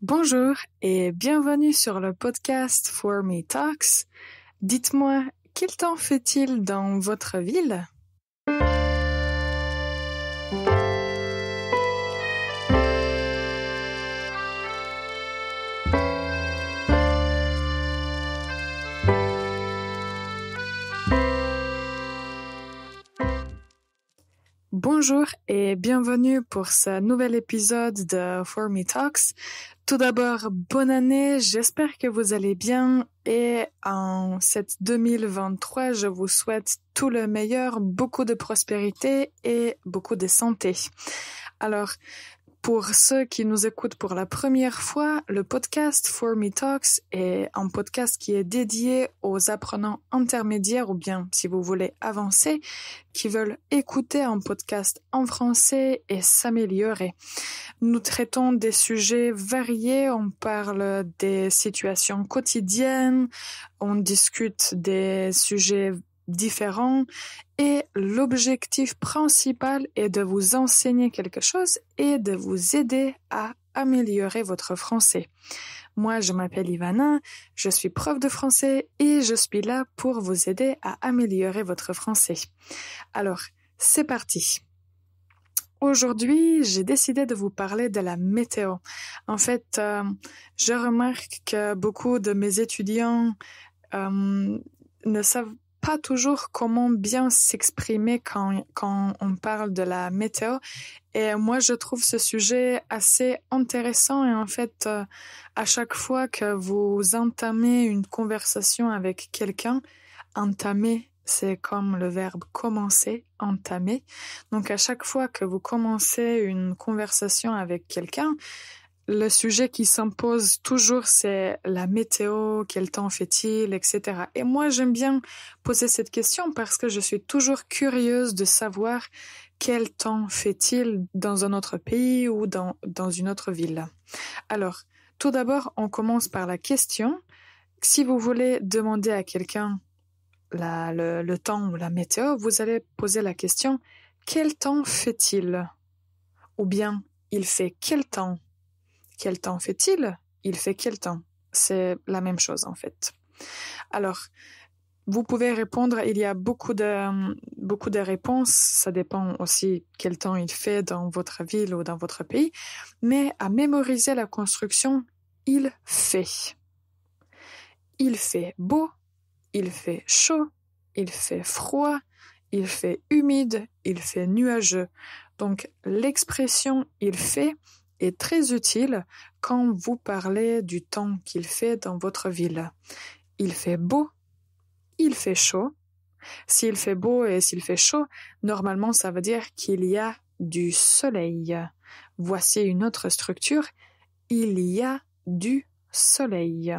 Bonjour et bienvenue sur le podcast For Me Talks. Dites-moi, quel temps fait-il dans votre ville? Bonjour et bienvenue pour ce nouvel épisode de For Me Talks. Tout d'abord, bonne année, j'espère que vous allez bien et en cette 2023, je vous souhaite tout le meilleur, beaucoup de prospérité et beaucoup de santé. Alors, pour ceux qui nous écoutent pour la première fois, le podcast For Me Talks est un podcast qui est dédié aux apprenants intermédiaires ou bien, si vous voulez avancer, qui veulent écouter un podcast en français et s'améliorer. Nous traitons des sujets variés, on parle des situations quotidiennes, on discute des sujets différents et l'objectif principal est de vous enseigner quelque chose et de vous aider à améliorer votre français. Moi, je m'appelle Ivana, je suis prof de français et je suis là pour vous aider à améliorer votre français. Alors, c'est parti. Aujourd'hui, j'ai décidé de vous parler de la météo. En fait, je remarque que beaucoup de mes étudiants ne savent pas toujours comment bien s'exprimer quand on parle de la météo. Et moi, je trouve ce sujet assez intéressant. Et en fait, à chaque fois que vous entamez une conversation avec quelqu'un, entamer, c'est comme le verbe commencer, entamer. Donc, à chaque fois que vous commencez une conversation avec quelqu'un, le sujet qui s'impose toujours, c'est la météo, quel temps fait-il, etc. Et moi, j'aime bien poser cette question parce que je suis toujours curieuse de savoir quel temps fait-il dans un autre pays ou dans une autre ville. Alors, tout d'abord, on commence par la question. Si vous voulez demander à quelqu'un le temps ou la météo, vous allez poser la question « Quel temps fait-il » ou bien « Il fait quel temps ?» Quel temps fait-il? Il fait quel temps? C'est la même chose en fait. Alors, vous pouvez répondre, il y a beaucoup de réponses, ça dépend aussi quel temps il fait dans votre ville ou dans votre pays, mais à mémoriser la construction, il fait. Il fait beau, il fait chaud, il fait froid, il fait humide, il fait nuageux. Donc, l'expression « il fait » est très utile quand vous parlez du temps qu'il fait dans votre ville. Il fait beau, il fait chaud. S'il fait beau et s'il fait chaud, normalement ça veut dire qu'il y a du soleil. Voici une autre structure. Il y a du soleil.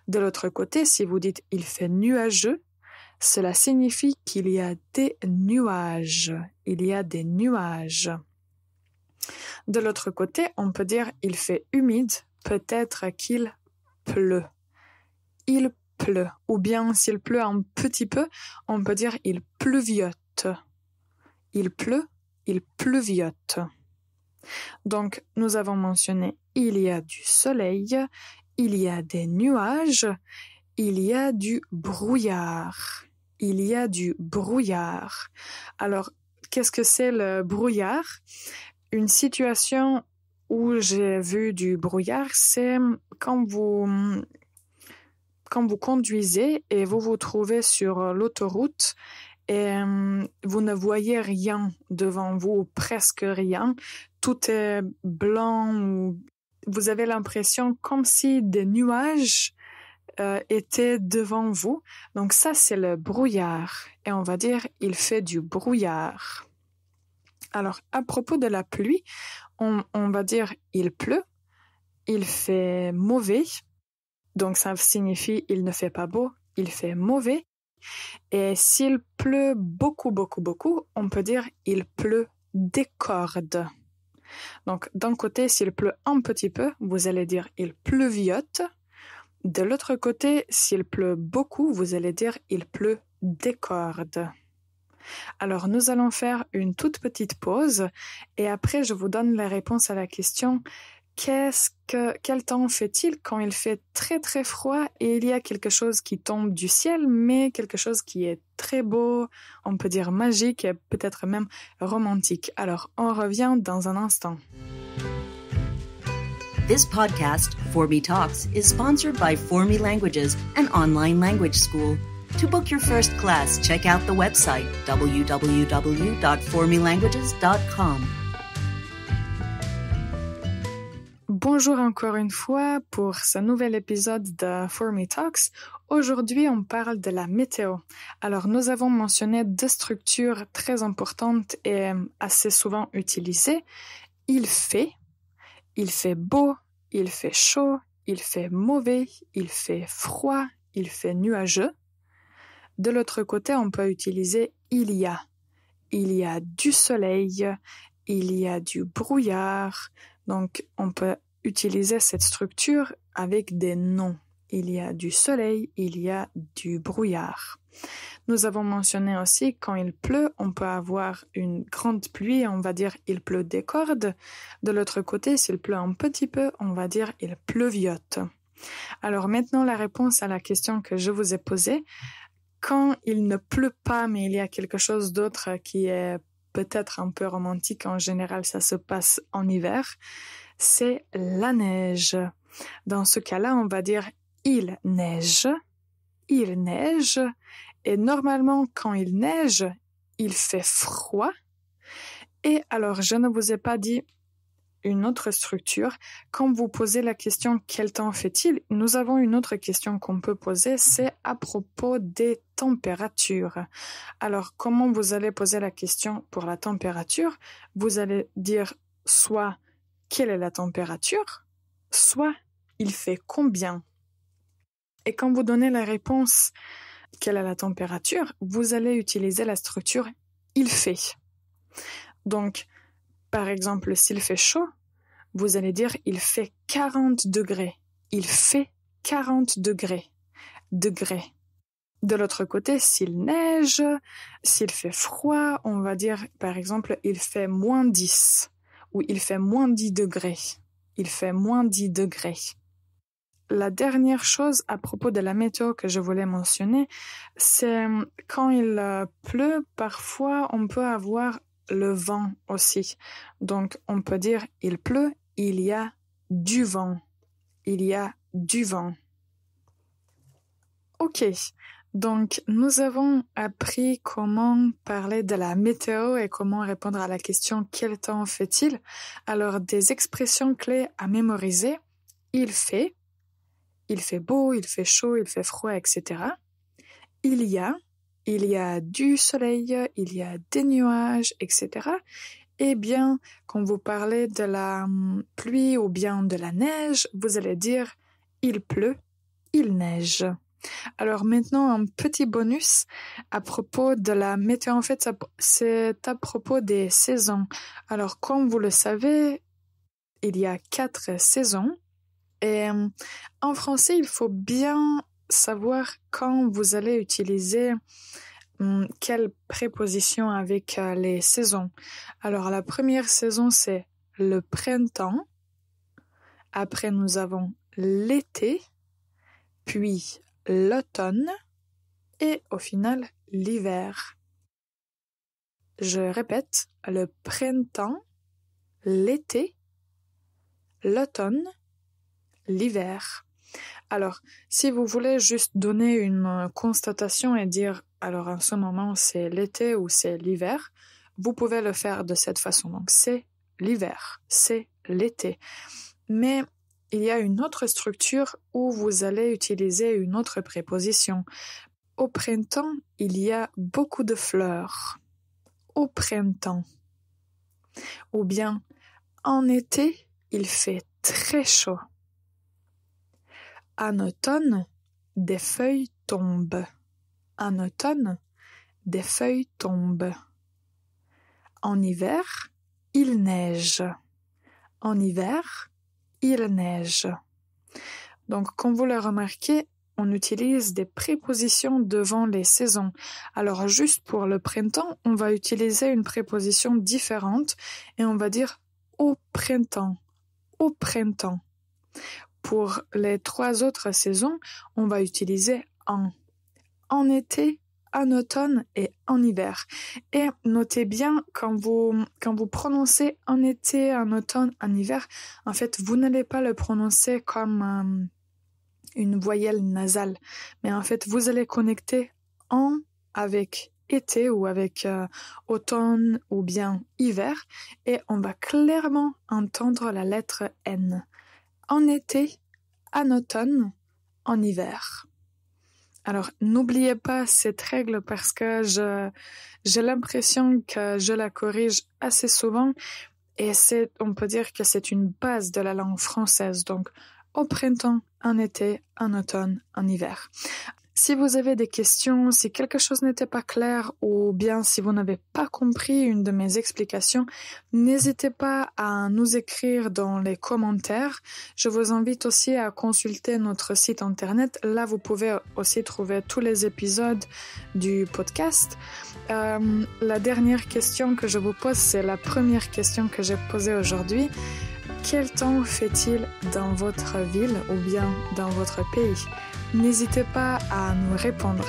De l'autre côté, si vous dites il fait nuageux, cela signifie qu'il y a des nuages. Il y a des nuages. De l'autre côté, on peut dire il fait humide, peut-être qu'il pleut. Il pleut. Ou bien s'il pleut un petit peu, on peut dire il pleuviote. Il pleut, il pleuviote. Donc, nous avons mentionné il y a du soleil, il y a des nuages, il y a du brouillard. Il y a du brouillard. Alors, qu'est-ce que c'est le brouillard? Une situation où j'ai vu du brouillard, c'est quand vous conduisez et vous vous trouvez sur l'autoroute et vous ne voyez rien devant vous, ou presque rien. Tout est blanc, ou vous avez l'impression comme si des nuages étaient devant vous. Donc ça, c'est le brouillard. Et on va dire, il fait du brouillard. Alors, à propos de la pluie, on va dire il pleut, il fait mauvais, donc ça signifie il ne fait pas beau, il fait mauvais. Et s'il pleut beaucoup, beaucoup, beaucoup, on peut dire il pleut des cordes. Donc, d'un côté, s'il pleut un petit peu, vous allez dire il pleuviote. De l'autre côté, s'il pleut beaucoup, vous allez dire il pleut des cordes. Alors, nous allons faire une toute petite pause et après, je vous donne la réponse à la question quel temps fait-il quand il fait très très froid et il y a quelque chose qui tombe du ciel, mais quelque chose qui est très beau, on peut dire magique et peut-être même romantique. Alors, on revient dans un instant. This podcast, For Me Talks, is sponsored by For Me Languages, an online language school. To book your first class, check out the website www.formelanguages.com. Bonjour encore une fois pour ce nouvel épisode de For Me Talks. Aujourd'hui, on parle de la météo. Alors, nous avons mentionné deux structures très importantes et assez souvent utilisées. Il fait beau, il fait chaud, il fait mauvais, il fait froid, il fait nuageux. De l'autre côté, on peut utiliser il y a du soleil, il y a du brouillard. Donc, on peut utiliser cette structure avec des noms. Il y a du soleil, il y a du brouillard. Nous avons mentionné aussi quand il pleut, on peut avoir une grande pluie, on va dire il pleut des cordes. De l'autre côté, s'il pleut un petit peu, on va dire il pleuviote. Alors maintenant, la réponse à la question que je vous ai posée. Quand il ne pleut pas, mais il y a quelque chose d'autre qui est peut-être un peu romantique, en général ça se passe en hiver, c'est la neige. Dans ce cas-là, on va dire il neige, et normalement quand il neige, il fait froid. Et alors, je ne vous ai pas dit une autre structure. Quand vous posez la question « Quel temps fait-il ?», nous avons une autre question qu'on peut poser, c'est à propos des températures. Alors, comment vous allez poser la question pour la température ? Vous allez dire soit « Quelle est la température ?», soit « Il fait combien ?» Et quand vous donnez la réponse « Quelle est la température ?», vous allez utiliser la structure « Il fait ». Donc, par exemple, s'il fait chaud, vous allez dire il fait 40 degrés. Il fait 40 degrés. De l'autre côté, s'il neige, s'il fait froid, on va dire par exemple il fait moins 10 ou il fait moins 10 degrés. Il fait moins 10 degrés. La dernière chose à propos de la météo que je voulais mentionner, c'est quand il pleut, parfois on peut avoir le vent aussi. Donc, on peut dire il pleut, il y a du vent. Il y a du vent. Ok, donc nous avons appris comment parler de la météo et comment répondre à la question quel temps fait-il. Alors, des expressions clés à mémoriser. Il fait beau, il fait chaud, il fait froid, etc. Il y a du soleil, il y a des nuages, etc. Eh bien, quand vous parlez de la pluie ou bien de la neige, vous allez dire il pleut, il neige. Alors maintenant, un petit bonus à propos de la météo. En fait, c'est à propos des saisons. Alors, comme vous le savez, il y a 4 saisons. Et en français, il faut bien savoir quand vous allez utiliser quelle préposition avec les saisons. Alors, la première saison, c'est le printemps. Après, nous avons l'été, puis l'automne et au final, l'hiver. Je répète, le printemps, l'été, l'automne, l'hiver. Alors, si vous voulez juste donner une constatation et dire, alors en ce moment c'est l'été ou c'est l'hiver, vous pouvez le faire de cette façon. Donc, c'est l'hiver, c'est l'été. Mais il y a une autre structure où vous allez utiliser une autre préposition. Au printemps, il y a beaucoup de fleurs. Au printemps. Ou bien, en été, il fait très chaud. En automne, des feuilles tombent. En automne, des feuilles tombent. En hiver, il neige. En hiver, il neige. Donc, comme vous le remarquez, on utilise des prépositions devant les saisons. Alors, juste pour le printemps, on va utiliser une préposition différente et on va dire au printemps. au printemps. Pour les 3 autres saisons, on va utiliser en été, en automne et en hiver. Et notez bien, quand vous prononcez en été, en automne, en hiver, en fait, vous n'allez pas le prononcer comme une voyelle nasale, mais en fait, vous allez connecter en avec été ou avec automne ou bien hiver, et on va clairement entendre la lettre N. En été, en automne, en hiver. Alors, n'oubliez pas cette règle parce que j'ai l'impression que je la corrige assez souvent et on peut dire que c'est une base de la langue française. Donc, au printemps, en été, en automne, en hiver. Si vous avez des questions, si quelque chose n'était pas clair ou bien si vous n'avez pas compris une de mes explications, n'hésitez pas à nous écrire dans les commentaires. Je vous invite aussi à consulter notre site internet. Là, vous pouvez aussi trouver tous les épisodes du podcast. La dernière question que je vous pose, c'est la première question que j'ai posée aujourd'hui. Quel temps fait-il dans votre ville ou bien dans votre pays? N'hésitez pas à nous répondre.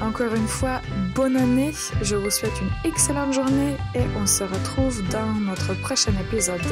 Encore une fois, bonne année, je vous souhaite une excellente journée et on se retrouve dans notre prochain épisode.